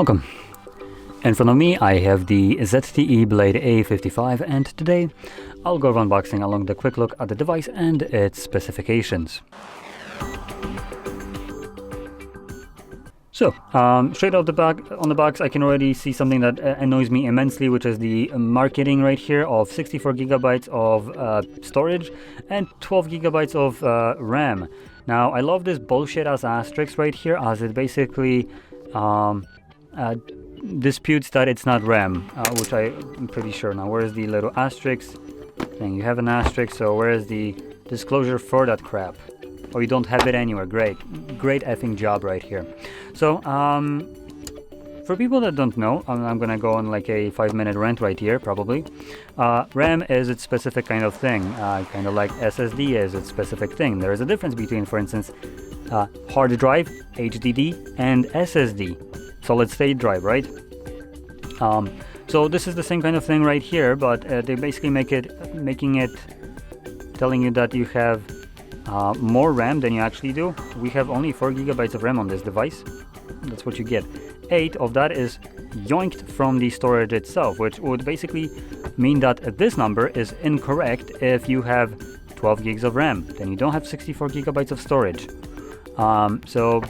Welcome. In front of me I have the ZTE Blade A55, and today I'll go over unboxing along with a quick look at the device and its specifications. So, straight off the back, on the box, I can already see something that annoys me immensely, which is the marketing right here of 64 gigabytes of storage and 12 gigabytes of RAM. Now, I love this bullshit as asterisk right here, as it basically disputes that it's not RAM, which I'm pretty sure. Now, where's the little asterisk? Then you have an asterisk, so where is the disclosure for that crap? Oh, you don't have it anywhere. Great effing job right here. So, for people that don't know, I'm gonna go on like a 5-minute rant right here, probably. RAM is its specific kind of thing, kind of like SSD is its specific thing. There is a difference between, for instance, hard drive, HDD, and SSD, solid state drive, right? So this is the same kind of thing right here, but they basically telling you that you have more RAM than you actually do. We have only 4 gigabytes of RAM on this device. That's what you get. 8 of that is yoinked from the storage itself, which would basically mean that this number is incorrect if you have 12 gigs of RAM. Then you don't have 64 gigabytes of storage. So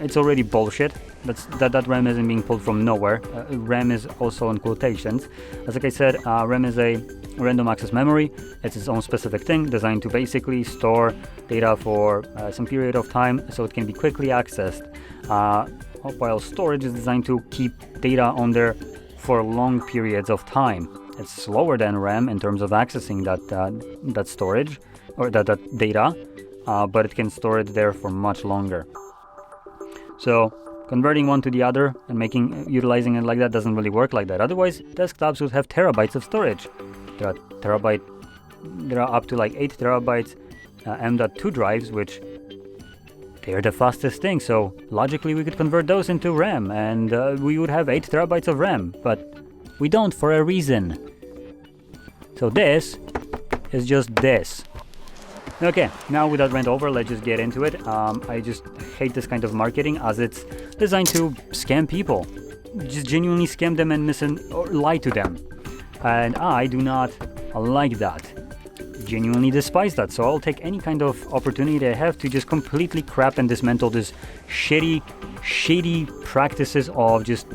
it's already bullshit. That RAM isn't being pulled from nowhere. RAM is also in quotations. As like I said, RAM is a random access memory. It's its own specific thing designed to basically store data for some period of time so it can be quickly accessed, while storage is designed to keep data on there for long periods of time. It's slower than RAM in terms of accessing that storage or that data, but it can store it there for much longer. So converting one to the other and utilizing it like that doesn't really work like that. Otherwise, desktops would have terabytes of storage. There are up to like 8 terabytes M.2 drives, which they're the fastest thing. So logically, we could convert those into RAM, and we would have 8 terabytes of RAM. But we don't, for a reason. So this is just this. Okay, now with that rant over, let's just get into it. I just hate this kind of marketing, as it's designed to scam people. Just genuinely scam them and or lie to them. And I do not like that. Genuinely despise that. So I'll take any kind of opportunity I have to just completely crap and dismantle this shady practices of just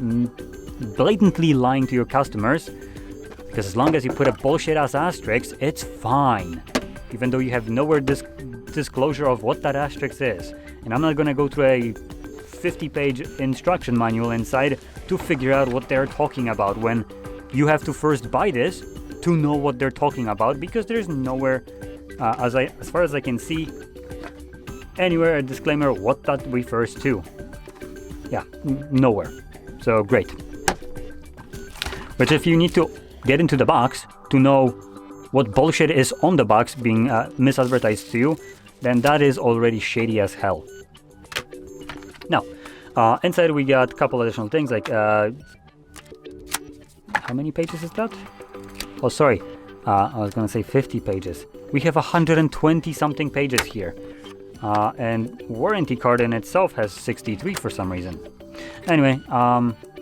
blatantly lying to your customers. Because as long as you put a bullshit ass asterisk, it's fine. Even though you have nowhere disclosure of what that asterisk is. And I'm not gonna go through a 50-page instruction manual inside to figure out what they're talking about, when you have to first buy this to know what they're talking about, because there's nowhere, as far as I can see, anywhere a disclaimer what that refers to. Yeah, nowhere. So great. But if you need to get into the box to know what bullshit is on the box being misadvertised to you, then that is already shady as hell. Now, inside we got a couple additional things, like how many pages is that? Oh, sorry, I was gonna say 50 pages. We have 120 something pages here, and warranty card in itself has 63 for some reason. Anyway,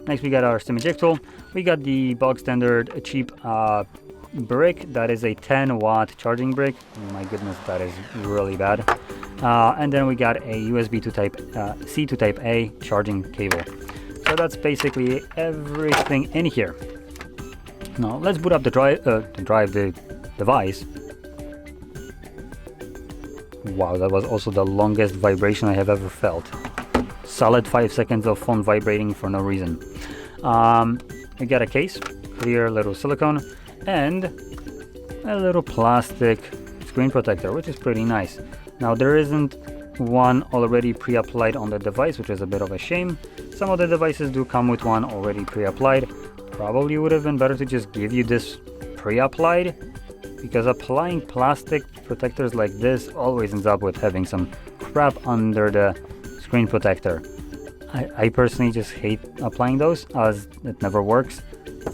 next we got our SIM eject tool. We got the bog standard cheap brick. That is a 10-watt charging brick. My goodness, that is really bad. And then we got a USB to type C to type A charging cable. So that's basically everything in here. Now let's boot up the device. Wow, that was also the longest vibration I have ever felt. Solid 5 seconds of phone vibrating for no reason. We got a case, clear little silicone, and a little plastic screen protector, which is pretty nice. Now there isn't one already pre-applied on the device, which is a bit of a shame. Some of the devices do come with one already pre-applied. Probably would have been better to just give you this pre-applied, because applying plastic protectors like this always ends up with having some crap under the screen protector. I personally just hate applying those, as it never works.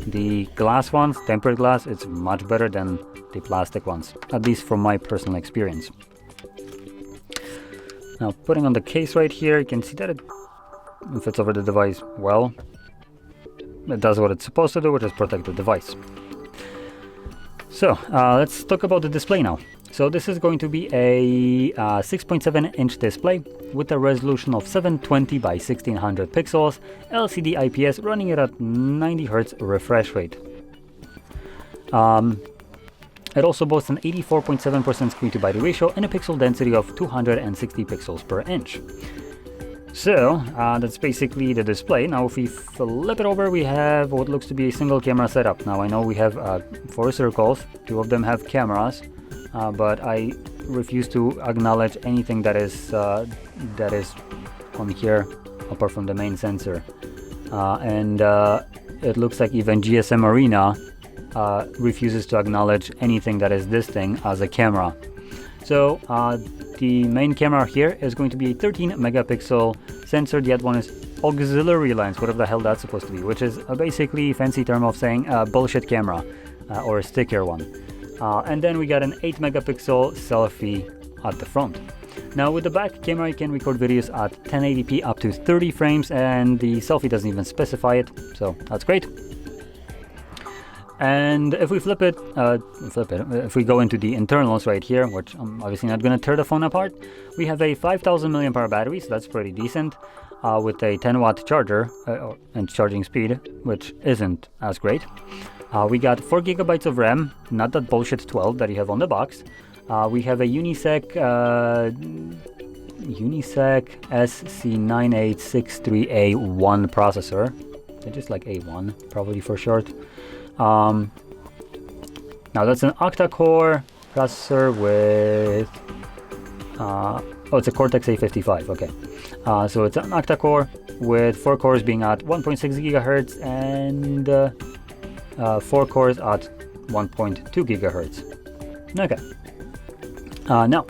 The glass ones, tempered glass, it's much better than the plastic ones, at least from my personal experience. Now, putting on the case right here, you can see that it fits over the device well. it does what it's supposed to do, which is protect the device. So let's talk about the display now. So this is going to be a 6.7-inch display with a resolution of 720 by 1600 pixels, LCD IPS, running it at 90 Hz refresh rate. It also boasts an 84.7% screen-to-body ratio and a pixel density of 260 pixels per inch. So that's basically the display. Now if we flip it over, we have what looks to be a single camera setup. Now I know we have 4 circles, 2 of them have cameras, but I refuse to acknowledge anything that is on here apart from the main sensor. And it looks like even GSM Arena refuses to acknowledge anything that is this thing as a camera. So the main camera here is going to be a 13 megapixel sensor. The other one is auxiliary lens, whatever the hell that's supposed to be, which is basically a fancy term of saying bullshit camera or a sticker one. And then we got an 8 megapixel selfie at the front. Now with the back camera, you can record videos at 1080p up to 30 frames, and the selfie doesn't even specify it, so that's great. And if we if we go into the internals right here, which I'm obviously not going to tear the phone apart, we have a 5000 mAh battery, so that's pretty decent, with a 10-watt charger and charging speed, which isn't as great. We got 4 gigabytes of RAM, not that bullshit 12 that you have on the box. We have a Unisec SC9863A1 processor. They're just like A1, probably for short. Now that's an octa-core processor with it's a Cortex A55. Okay, so it's an octa-core with 4 cores being at 1.6 gigahertz and 4 cores at 1.2 gigahertz. Okay. Now,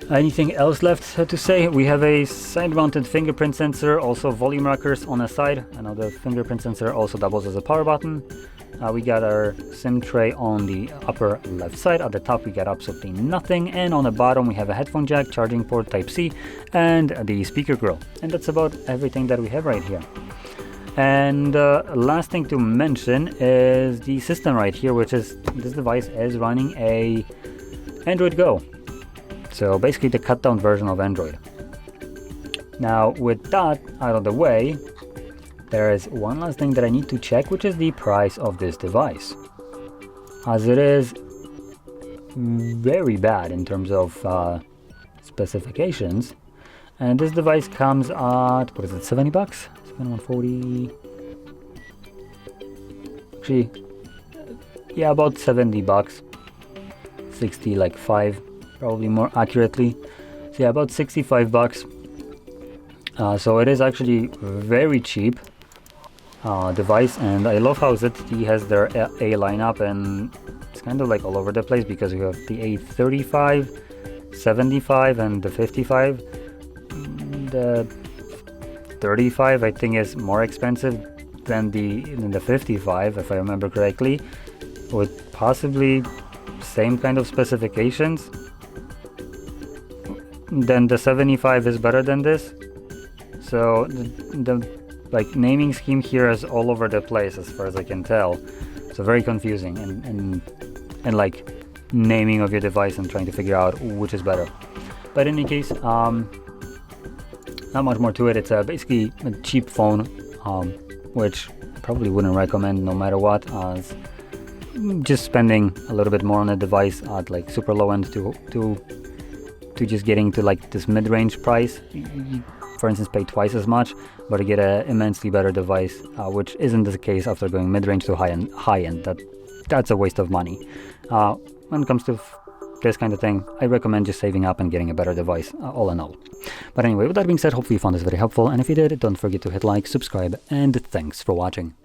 anything else left to say? We have a side-mounted fingerprint sensor, also volume rockers on the side. I know the fingerprint sensor also doubles as a power button. We got our SIM tray on the upper left side. At the top we got absolutely nothing, and on the bottom we have a headphone jack, charging port Type-C, and the speaker grill. And that's about everything that we have right here. And last thing to mention is the system right here, which is this device is running a Android Go. So basically the cut down version of Android. Now with that out of the way, there is one last thing that I need to check, which is the price of this device, as it is very bad in terms of specifications. And this device comes at, what is it, 70 bucks? 140. Actually, yeah, about 70 bucks. 60 like 5, probably more accurately. So yeah, about 65 bucks. So it is actually very cheap device, and I love how ZTE has their A lineup, and it's kind of like all over the place because you have the A35, 75, and the 55. The 35 I think is more expensive than the 55, if I remember correctly, with possibly same kind of specifications. Then the 75 is better than this. So the like naming scheme here is all over the place as far as I can tell. So very confusing, and like naming of your device and trying to figure out which is better. But in any case, not much more to it. It's basically a cheap phone, which I probably wouldn't recommend no matter what, as just spending a little bit more on a device at like super low end to just getting to like this mid-range price. You, for instance, pay twice as much, but you get an immensely better device, which isn't the case after going mid-range to high end. That's a waste of money. When it comes to this kind of thing, I recommend just saving up and getting a better device, all in all. But anyway, with that being said, hopefully you found this very helpful, and if you did, don't forget to hit like, subscribe, and thanks for watching.